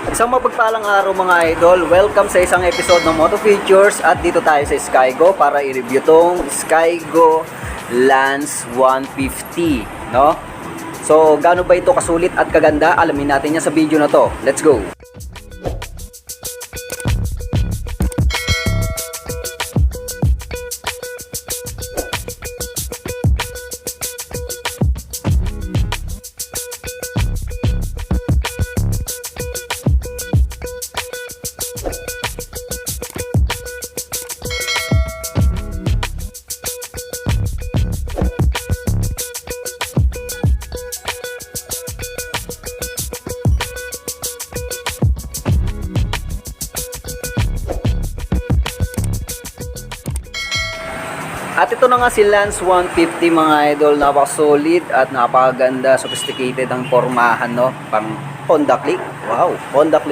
Isang mapagpalang araw mga idol, welcome sa isang episode ng Moto Features at dito tayo sa Skygo para i-review tong Skygo Lance 150, no? So, gaano ba ito kasulit at kaganda? Alamin natin yan sa video na to. Let's go! At ito na nga si Lance 150 mga idol, napaka-solid at napakaganda, sophisticated ang pormahan, no? Pang Honda Click. Wow, Honda Click